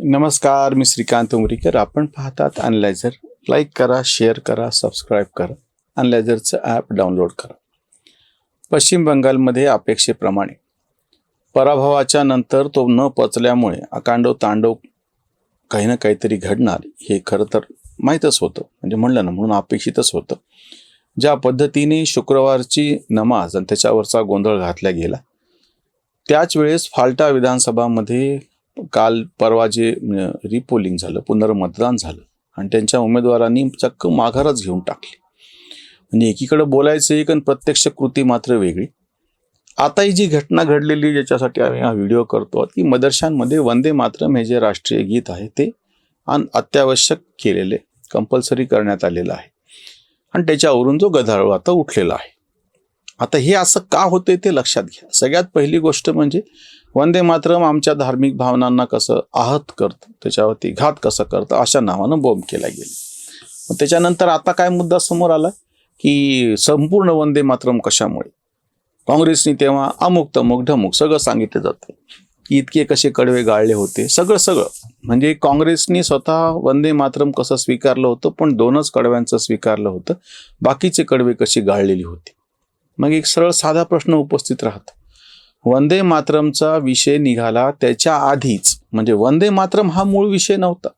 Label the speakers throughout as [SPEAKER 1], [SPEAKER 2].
[SPEAKER 1] नमस्कार, मी श्रीकांत उमरीकर. आपण पाहतात अनलायझर. लाईक करा, शेअर करा, सबस्क्राईब करा. अनलायझरचं ॲप डाउनलोड करा. पश्चिम बंगालमध्ये अपेक्षेप्रमाणे पराभवाच्या नंतर तो न पचल्यामुळे अकांडो तांडव काही ना काहीतरी घडणार हे खरं तर माहीतच होतं. म्हणजे म्हणलं ना, म्हणून अपेक्षितच होतं. ज्या पद्धतीने शुक्रवारची नमाज आणि त्याच्यावरचा गोंधळ घातला गेला, त्याच वेळेस फाल्टा विधानसभामध्ये काल परवा जे रिपोलिंग झालं, पुनर्मतदान झालं आणि त्यांच्या उमेदवारांनी चक्क माघारच घेऊन टाकली. म्हणजे एकीकडे बोलायचं एक आणि प्रत्यक्ष कृती मात्र वेगळी. आता ही जी घटना घडलेली, ज्याच्यासाठी आम्ही हा व्हिडिओ करतो, की मदरशांमध्ये वंदे मातरम हे जे राष्ट्रीय गीत आहे ते अत्यावश्यक केलेले, कंपल्सरी करण्यात आलेलं आहे आणि त्याच्यावरून जो गदारोळ आता उठलेला आहे. आता हे असं का होतंय ते लक्षात घ्या. सगळ्यात पहिली गोष्ट म्हणजे वंदे मातरम आमच्या धार्मिक भावनांना कसं आहत करतं, त्याच्यावरती घात कसं करतं, अशा नावानं बॉम्ब केला गेला. त्याच्यानंतर आता काय मुद्दा समोर आला की संपूर्ण वंदे मातरम कशामुळे, काँग्रेसनी तेव्हा अमुक तमुक ढमुक सगळं सांगितलं जातं की इतके कसे कडवे गाळले होते, सगळं म्हणजे काँग्रेसनी स्वतः वंदे मातरम कसं स्वीकारलं होतं, पण 2च कडव्यांचं स्वीकारलं होतं, बाकीचे कडवे कशी गाळलेली होती. मग एक सरळ साधा प्रश्न उपस्थित राहतो. वंदे मातरमचा विषय निघाला त्याच्या आधीच, म्हणजे वंदे मातरम हा मूळ विषय नव्हता,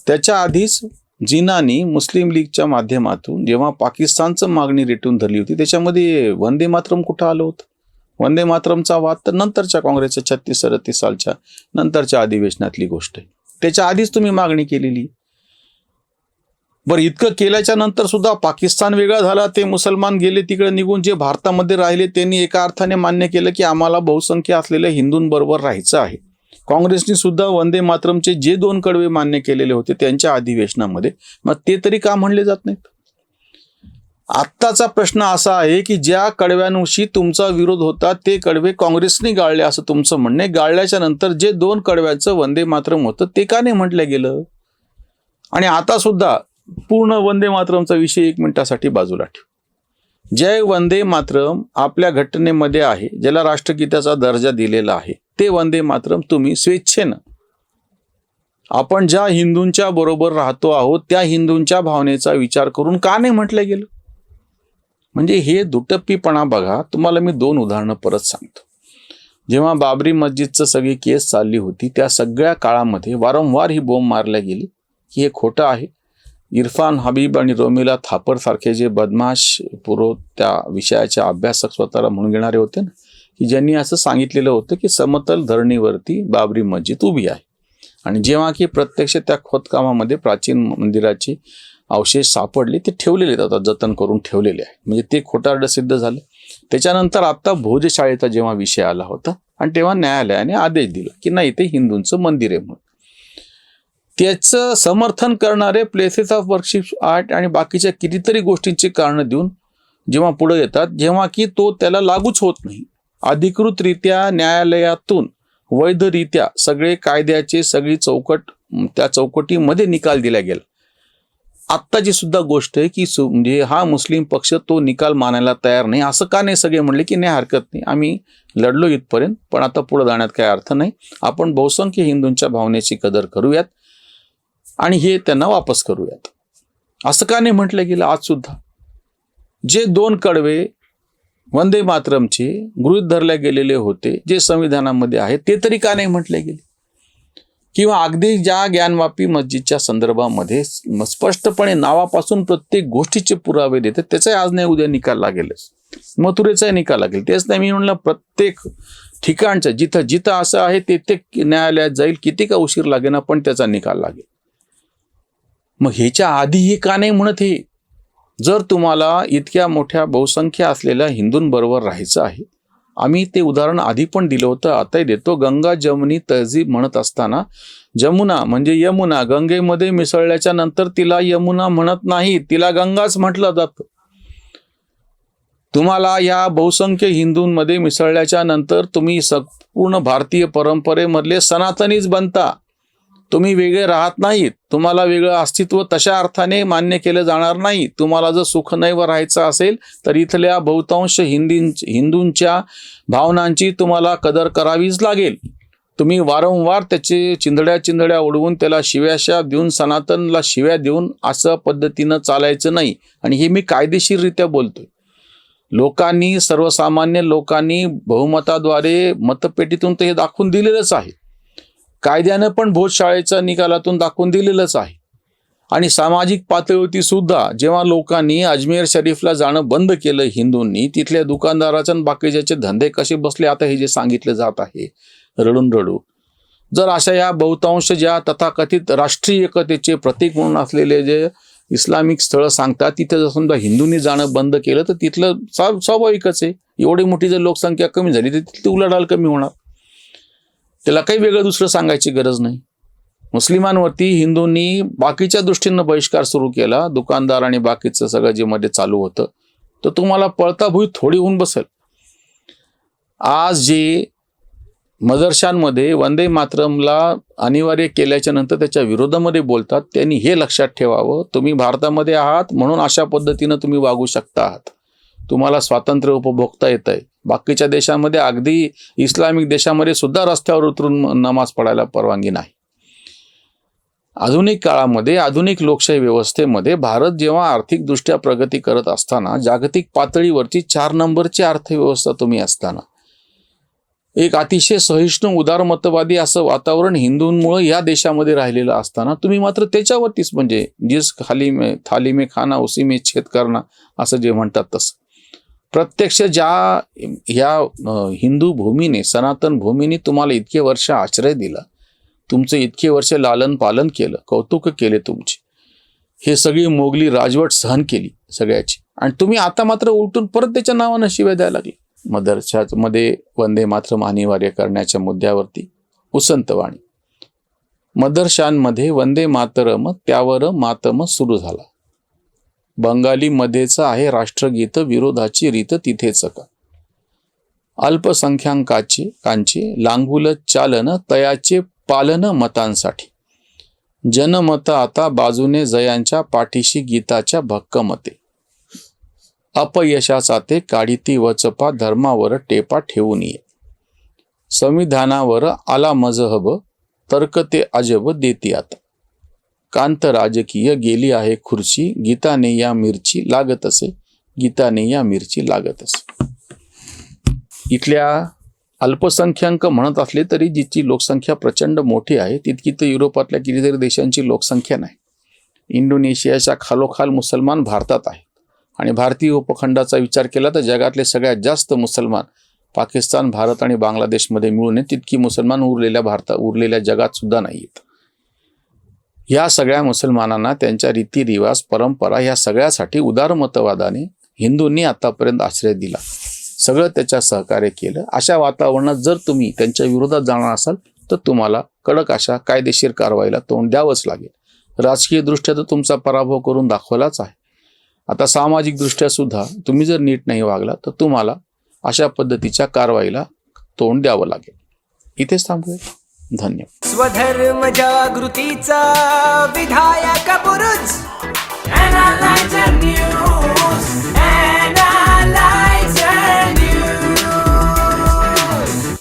[SPEAKER 1] त्याच्या आधीच जिनानी मुस्लिम लीगच्या माध्यमातून जेव्हा पाकिस्तानचं मागणी रेटून धरली होती, त्याच्यामध्ये वंदे मातरम कुठं आलं होतं? वंदे मातरमचा वाद तर नंतरच्या काँग्रेसच्या 36-37 सालच्या नंतरच्या अधिवेशनातली गोष्ट आहे. त्याच्या आधीच तुम्ही मागणी केलेली. बरं, इतकं केल्याच्या नंतर सुद्धा पाकिस्तान वेगळा झाला, ते मुसलमान गेले तिकडे निघून, जे भारतामध्ये राहिले त्यांनी एका अर्थाने मान्य केलं की आम्हाला बहुसंख्य असलेल्या हिंदूंबरोबर राहायचं आहे. काँग्रेसने सुद्धा वंदे मातरमचे जे 2 कडवे मान्य केलेले होते त्यांच्या अधिवेशनामध्ये, मग ते तरी का म्हणले जात नाहीत? आत्ताचा प्रश्न असा आहे की ज्या कडव्यांशी तुमचा विरोध होता ते कडवे काँग्रेसने गाळले असं तुमचं म्हणणे, गाळल्याच्या नंतर जे 2 कडव्यांचं वंदे मातरम होतं ते का नाही म्हटलं गेलं? आणि आता सुद्धा पूर्ण वंदे मातरमचा विषय 1 मिनिटासाठी बाजूला ठेव. जय वंदे मातरम आपल्या घटनेमध्ये आहे, ज्याला राष्ट्रगीताचा दर्जा दिलेला आहे, ते वंदे मातरम तुम्ही स्वेच्छेनं, आपण ज्या हिंदूंच्या बरोबर राहतो आहोत त्या हिंदूंच्या भावनेचा विचार करून का नाही म्हटलं गेलं? म्हणजे हे दुटप्पीपणा बघा. तुम्हाला मी 2 उदाहरणं परत सांगतो. जेव्हा बाबरी मस्जिदचं सगळी केस चालली होती, त्या सगळ्या काळामध्ये वारंवार ही बोंब मारल्या गेली की हे खोटं आहे. इरफान हबीब आणि रोमिला थापर सारखे जे बदमाश त्या विषयाचे अभ्यासक स्वतःला म्हणून घेणारे होते ना, की ज्यांनी असं सांगितलेलं होतं की समतल धरणीवरती बाबरी मस्जिद उभी आहे, आणि जेव्हा की प्रत्यक्ष त्या खोदकामामध्ये प्राचीन मंदिराचे अवशेष सापडले, ते ठेवलेले आहेत, आता जतन करून ठेवलेले आहे. म्हणजे ते खोटारडं सिद्ध झालं. त्याच्यानंतर आता भोजशाळेचा जेव्हा विषय आला होता आणि तेव्हा न्यायालयाने आदेश दिला की नाही, ते हिंदूंचं मंदिर आहे म्हणून. त्याचं समर्थन करणारे प्लेसेस ऑफ वर्शिप आर्ट आणि बाकीच्या कितीतरी गोष्टींची कारणं देऊन जेव्हा पुढे येतात, जेव्हा की तो त्याला लागूच होत नाही, अधिकृतरित्या न्यायालयातून वैधरित्या सगळे कायद्याचे सगळी चौकट, त्या चौकटीमध्ये निकाल दिला गेला. आत्ताची सुद्धा गोष्ट आहे की म्हणजे हा मुस्लिम पक्ष तो निकाल मानायला तयार नाही. असं का नाही? सगळे म्हणले की नाही, हरकत नाही, आम्ही लढलो इथपर्यंत, पण आता पुढे जाण्यात काही अर्थ नाही, आपण बहुसंख्य हिंदूंच्या भावनेची कदर करूयात आणि हे त्यांना वापस करूयात. असं का नाही म्हटलं गेलं? आज सुद्धा जे 2 कडवे वंदे मातरमचे गृहीत धरले गेलेले होते, जे संविधानामध्ये आहे, ते तरी का नाही म्हटले गेले? किंवा अगदी ज्या ज्ञानवापी मस्जिदच्या संदर्भामध्ये स्पष्टपणे नावापासून प्रत्येक गोष्टीचे पुरावे देतात, त्याचा आज नाही उद्या निकाल लागेलच. मथुरेचाही निकाल लागेल. तेच नाही मी म्हणलं, प्रत्येक ठिकाणचं जिथं जिथं असं आहे ते न्यायालयात जाईल, किती का उशीर लागेना, पण त्याचा निकाल लागेल. मग ह्याच्या आधी हे का नाही म्हणत? हे जर तुम्हाला इतक्या मोठ्या बहुसंख्य असलेल्या हिंदूंबरोबर राहायचं आहे, आम्ही ते उदाहरण आधी पण दिलं होतं, आताही देतो. गंगा जमुनी तहजीब म्हणत असताना जमुना म्हणजे यमुना, गंगेमध्ये मिसळल्याच्या नंतर तिला यमुना म्हणत नाही, तिला गंगाच म्हटलं जातं. तुम्हाला या बहुसंख्य हिंदूंमध्ये मिसळल्याच्या नंतर तुम्ही संपूर्ण भारतीय परंपरेमधले सनातनीच बनता. तुम्ही वेगळे राहत नाहीत, तुम्हाला वेगळं अस्तित्व तशा अर्थाने मान्य केलं जाणार नाही. तुम्हाला जर सुखनैव राहायचं असेल तर इथल्या बहुतांश हिंदूंच्या भावनांची तुम्हाला कदर करावीच लागेल. तुम्ही वारंवार त्याचे चिंधड्या उडवून त्याला शिव्याशा देऊन सनातनला शिव्या देऊन असं पद्धतीनं चालायचं नाही. आणि हे मी कायदेशीररित्या बोलतोय. लोकांनी, सर्वसामान्य लोकांनी बहुमताद्वारे मतपेटीतून तर हे दाखवून दिलेलंच आहे. कायद्यानं पण भोजशाळेच्या निकालातून दाखवून दिलेलंच आहे. आणि सामाजिक पातळीवरती सुद्धा जेव्हा लोकांनी अजमेर शरीफला जाणं बंद केलं हिंदूंनी, तिथल्या दुकानदाराचे आणि बाकीचे धंदे कसे बसले आता हे जे सांगितलं जात आहे रडून रडू. जर अशा या बहुतांश ज्या तथाकथित राष्ट्रीय एकतेचे प्रतीक म्हणून असलेले जे इस्लामिक स्थळं सांगतात तिथे जर समजा हिंदूंनी जाणं बंद केलं तर तिथलं स्वाभाविकच आहे. एवढी मोठी जर लोकसंख्या कमी झाली तर तिथली उलाढाल कमी होणार. त्याला काही वेगळं दुसरं सांगायची गरज नाही. मुस्लिमांवरती हिंदूंनी बाकीच्या दृष्टीनं बहिष्कार सुरू केला, दुकानदार आणि बाकीचं सगळं जे मध्ये चालू होतं, तर तुम्हाला पळता भुई थोडी होऊन बसेल. आज जे मदरशांमध्ये वंदे मातरमला अनिवार्य केल्याच्या नंतर त्याच्या विरोधामध्ये बोलतात, त्यांनी हे लक्षात ठेवावं, तुम्ही भारतामध्ये आहात म्हणून अशा पद्धतीनं तुम्ही वागू शकता आहात. तुम्हाला स्वातंत्र्य उपभोगता येत आहे. बाकीच्या देशांमध्ये, अगदी इस्लामिक देशामध्ये सुद्धा रस्त्यावर उतरून नमाज पडायला परवानगी नाही. आधुनिक काळामध्ये, आधुनिक लोकशाही व्यवस्थेमध्ये भारत जेव्हा आर्थिकदृष्ट्या प्रगती करत असताना, जागतिक पातळीवरची 4 नंबरची अर्थव्यवस्था तुम्ही असताना, एक अतिशय सहिष्णू उदारमतवादी असं वातावरण हिंदूंमुळे या देशामध्ये राहिलेलं असताना तुम्ही मात्र त्याच्यावरतीच, म्हणजे जिस थाली में खाना उसी में छेद करना असं जे म्हणतात तसं, प्रत्यक्ष ज्या ह्या हिंदू भूमीने, सनातन भूमीने तुम्हाला इतके वर्ष आश्रय दिला, तुमचं इतके वर्ष लालन पालन केलं, कौतुक केले तुमचे, हे सगळी मोगली राजवट सहन केली सगळ्याची, आणि तुम्ही आता मात्र उलटून परत त्याच्या नावानं शिव्या द्यायला लागले. मदरशामध्ये वंदे मातरम अनिवार्य करण्याच्या मुद्द्यावरती उसंतवाणी. मदरशांमध्ये वंदे मातरम त्यावर मातम सुरू झाला. बंगालीमध्येच आहे राष्ट्रगीत, विरोधाची रीत तिथेच का. अल्पसंख्याकांचे लांगुल चालन, तयाचे पालन मतांसाठी. जनमत आता बाजूने जयांच्या पाठीशी, गीताच्या भक्कमते. अपयशाचा ते काढिती वचपा, धर्मावर टेपा ठेवून ये. संविधानावर आला मजहब, तर्क ते अजब देती आता. कांत राजकीय गेली आहे खुर्ची, गीताने या मिरची लागत असे, गीताने या मिरची लागत असे. इथल्या अल्पसंख्याक म्हणत असले तरी जिची लोकसंख्या प्रचंड मोठी आहे, तितकी तर युरोपातल्या कितीतरी देशांची लोकसंख्या नाही. इंडोनेशियाच्या खालोखाल मुसलमान भारतात आहेत, आणि भारतीय उपखंडाचा विचार केला तर जगातले सगळ्यात जास्त मुसलमान पाकिस्तान, भारत आणि बांगलादेशमध्ये मिळून तितकी मुसलमान उरलेल्या जगात सुद्धा नाहीत. या सगळ्या मुसलमानांना त्यांच्या रीतिरिवाज, परंपरा ह्या सगळ्यासाठी उदारमतवादाने हिंदूंनी आतापर्यंत आश्रय दिला, सगळं त्याच्या सहकार्य केलं. अशा वातावरणात जर तुम्ही त्यांच्या विरोधात जाणार असाल तर तुम्हाला कडक अशा कायदेशीर कारवाईला तोंड द्यावंच लागेल. राजकीय दृष्ट्या तर तुमचा पराभव करून दाखवलाच आहे. आता सामाजिक दृष्ट्या सुद्धा तुम्ही जर नीट नाही वागला तर तुम्हाला अशा पद्धतीच्या कारवाईला तोंड द्यावं लागेल. इथेच थांबूया. धन्यवाद.
[SPEAKER 2] स्वधर्म जागृतीचा विधायक बुरुज, Analyzer News.